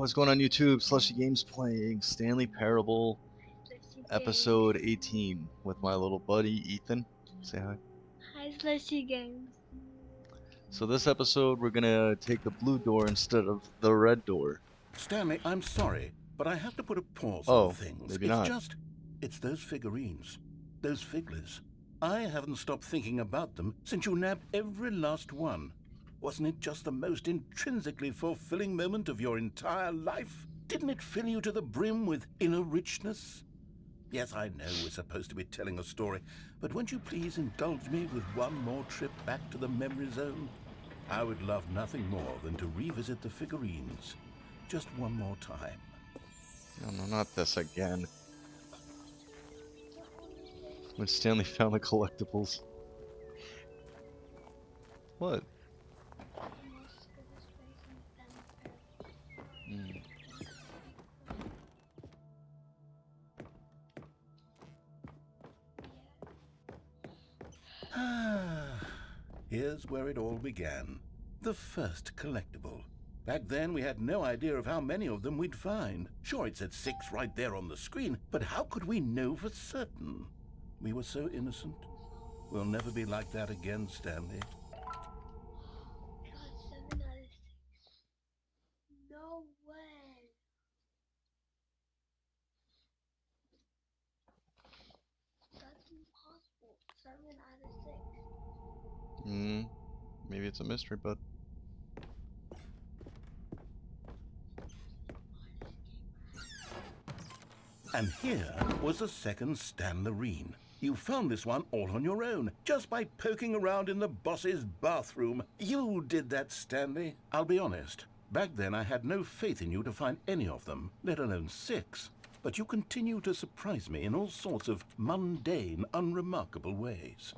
What's going on YouTube? Slushy Games playing Stanley Parable episode 18 with my little buddy Ethan. Say hi. Hi, Slushy Games. So this episode we're gonna take the blue door instead of the red door. Stanley, I'm sorry, but I have to put a pause Oh, on things. maybe not. It's those figurines, those figglers. I haven't stopped thinking about them since you nabbed every last one. Wasn't it just the most intrinsically fulfilling moment of your entire life? Didn't it fill you to the brim with inner richness? Yes, I know we're supposed to be telling a story, but won't you please indulge me with one more trip back to the memory zone? I would love nothing more than to revisit the figurines. Just one more time. No, not this again. When Stanley found the collectibles. What? Here's where it all began. The first collectible. Back then, we had no idea of how many of them we'd find. Sure, it said 6 right there on the screen, but how could we know for certain? We were so innocent. We'll never be like that again, Stanley. God, 7 out of 6. No way. That's impossible. 7 out of 6. Maybe it's a mystery, but And here was the second stanlerine. You found this one all on your own, just by poking around in the boss's bathroom. You did that, Stanley. I'll be honest. Back then, I had no faith in you to find any of them, let alone 6. But you continue to surprise me in all sorts of mundane, unremarkable ways.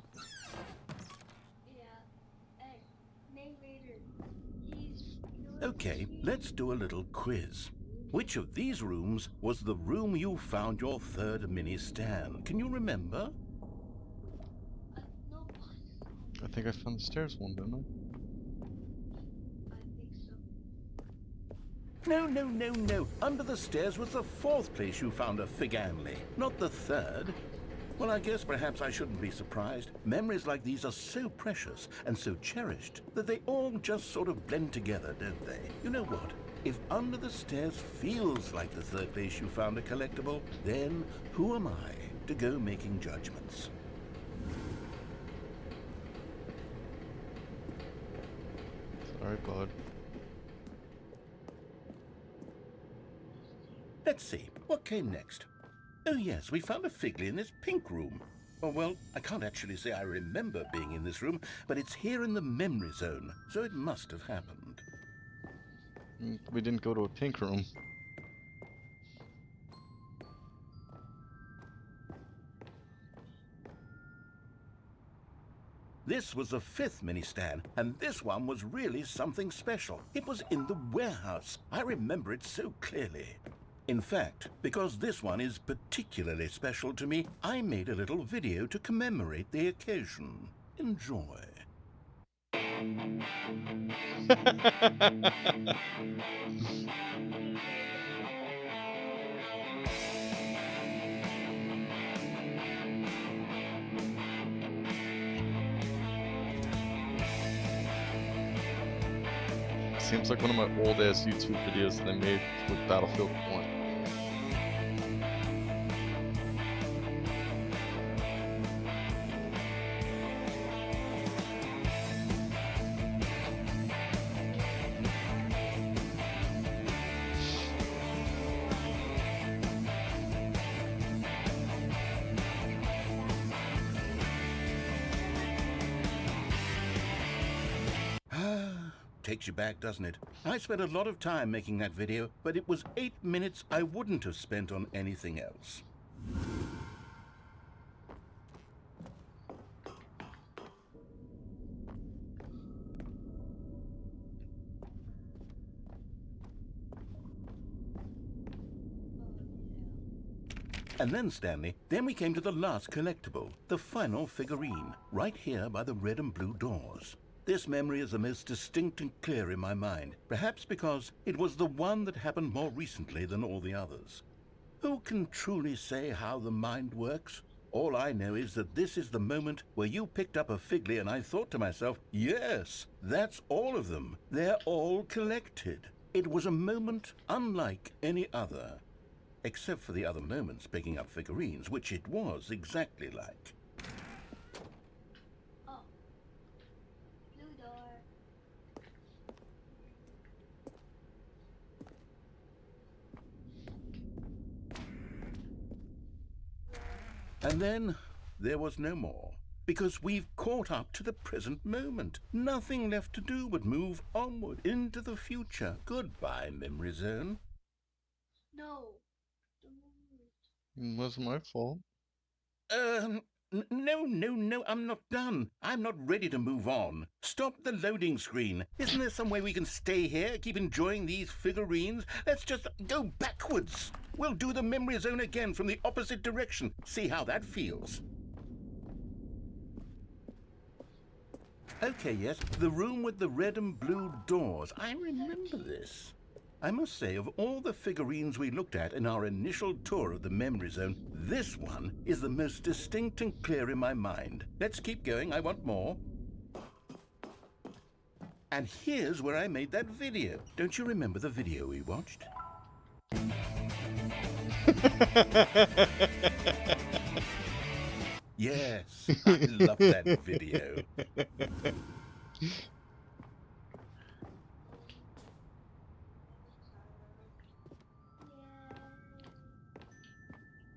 Okay, let's do a little quiz. Which of these rooms was the room you found your third mini stand? Can you remember? No, I think I found the stairs one, didn't I? I think so. No. Under the stairs was the 4th place you found a figanley, not the 3rd. Well, I guess perhaps I shouldn't be surprised. Memories like these are so precious and so cherished that they all just sort of blend together, don't they? You know what? If under the stairs feels like the 3rd place you found a collectible, then who am I to go making judgments? Sorry, bud. Let's see, what came next? Oh yes, we found a figley in this pink room. Oh well, I can't actually say I remember being in this room, but it's here in the memory zone, so it must have happened. We didn't go to a pink room. This was the 5th mini stand, and this one was really something special. It was in the warehouse. I remember it so clearly. In fact, because this one is particularly special to me, I made a little video to commemorate the occasion. Enjoy. Seems like one of my old ass YouTube videos that I made with Battlefield 1. Takes you back, doesn't it? I spent a lot of time making that video, but it was 8 minutes I wouldn't have spent on anything else. And then, Stanley, then we came to the last collectible, the final figurine, right here by the red and blue doors. This memory is the most distinct and clear in my mind, perhaps because it was the one that happened more recently than all the others. Who can truly say how the mind works? All I know is that this is the moment where you picked up a Figly and I thought to myself, yes, that's all of them. They're all collected. It was a moment unlike any other, except for the other moments picking up figurines, which it was exactly like. Oh. Blue door. And then there was no more, because we've caught up to the present moment. Nothing left to do but move onward into the future. Goodbye, memory zone. No. It wasn't my fault. No, I'm not done. I'm not ready to move on. Stop the loading screen. Isn't there some way we can stay here, keep enjoying these figurines? Let's just go backwards. We'll do the memory zone again from the opposite direction. See how that feels. Okay, yes, the room with the red and blue doors. I remember this. I must say, of all the figurines we looked at in our initial tour of the memory zone, this one is the most distinct and clear in my mind. Let's keep going, I want more. And here's where I made that video. Don't you remember the video we watched? Yes, I love that video.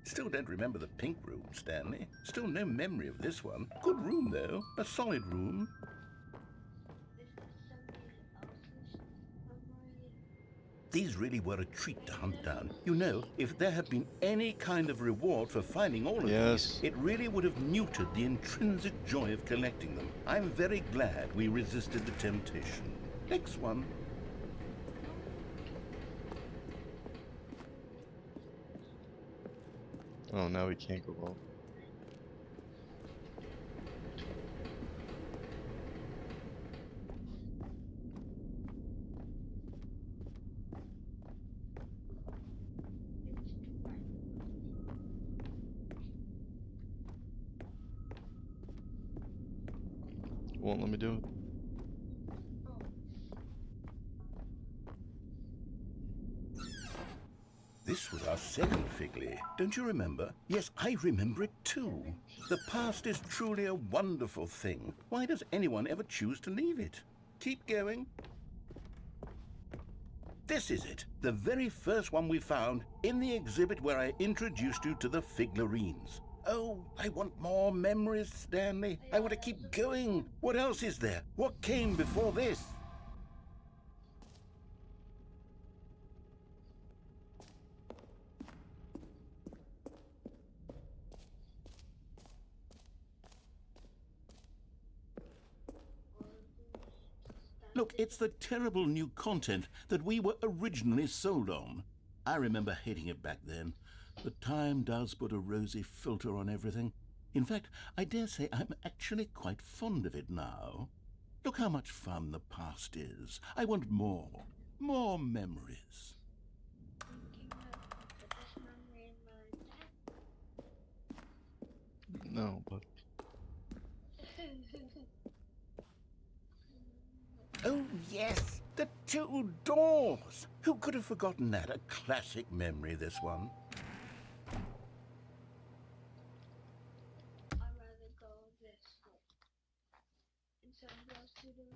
Still don't remember the pink room, Stanley. Still no memory of this one. Good room, though. A solid room. These really were a treat to hunt down. You know, if there had been any kind of reward for finding all of these, it really would have neutered the intrinsic joy of collecting them. I'm very glad we resisted the temptation. Next one. Oh, now we can't go up. Won't let me do it. This was our second Figly. Don't you remember? Yes, I remember it too. The past is truly a wonderful thing. Why does anyone ever choose to leave it? Keep going. This is it, the very first one we found in the exhibit where I introduced you to the figurines. Oh, I want more memories, Stanley. I want to keep going. What else is there? What came before this? Look, it's the terrible new content that we were originally sold on. I remember hating it back then. But time does put a rosy filter on everything. In fact, I dare say I'm actually quite fond of it now. Look how much fun the past is. I want more. More memories. No, but... Oh, yes, the two doors. Who could have forgotten that? A classic memory, this one. I'd rather go this way. Instead of those two doors,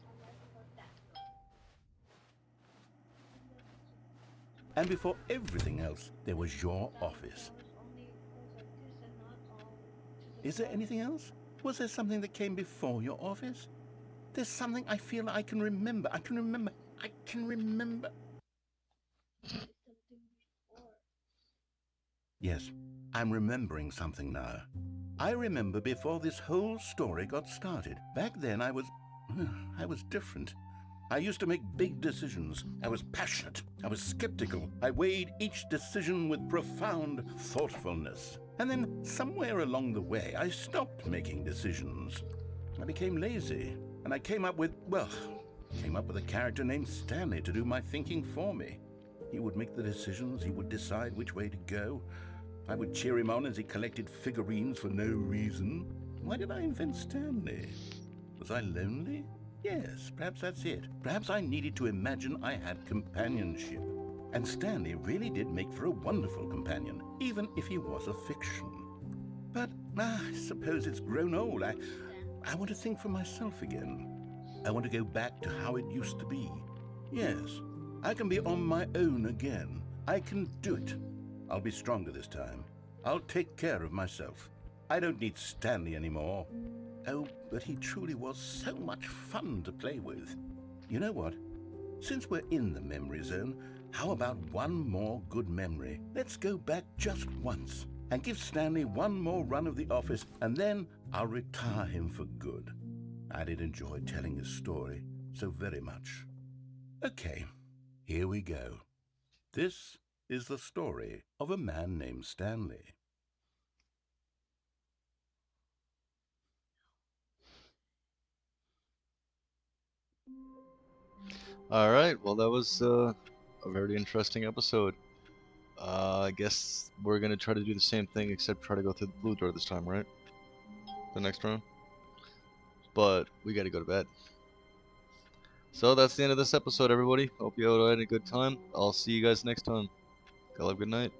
I'd rather go that way. And before everything else, there was your office. Is there anything else? Was there something that came before your office? There's something I feel I can remember. I can remember. Yes, I'm remembering something now. I remember before this whole story got started. Back then I was different. I used to make big decisions. I was passionate. I was skeptical. I weighed each decision with profound thoughtfulness. And then somewhere along the way, I stopped making decisions. I became lazy. And I came up with a character named Stanley to do my thinking for me. He would make the decisions, he would decide which way to go. I would cheer him on as he collected figurines for no reason. Why did I invent Stanley? Was I lonely? Yes, perhaps that's it. Perhaps I needed to imagine I had companionship. And Stanley really did make for a wonderful companion, even if he was a fiction. But I suppose it's grown old. I want to think for myself again. I want to go back to how it used to be. Yes, I can be on my own again. I can do it. I'll be stronger this time. I'll take care of myself. I don't need Stanley anymore. Oh, but he truly was so much fun to play with. You know what? Since we're in the memory zone, how about one more good memory? Let's go back just once and give Stanley one more run of the office, and then I'll retire him for good. I did enjoy telling his story so very much. Okay, here we go. This is the story of a man named Stanley. Alright, well that was a very interesting episode. I guess we're gonna try to do the same thing except try to go through the blue door this time, right? The next round. But we gotta go to bed. So that's the end of this episode, everybody. Hope you all had a good time. I'll see you guys next time. Y'all have a good night.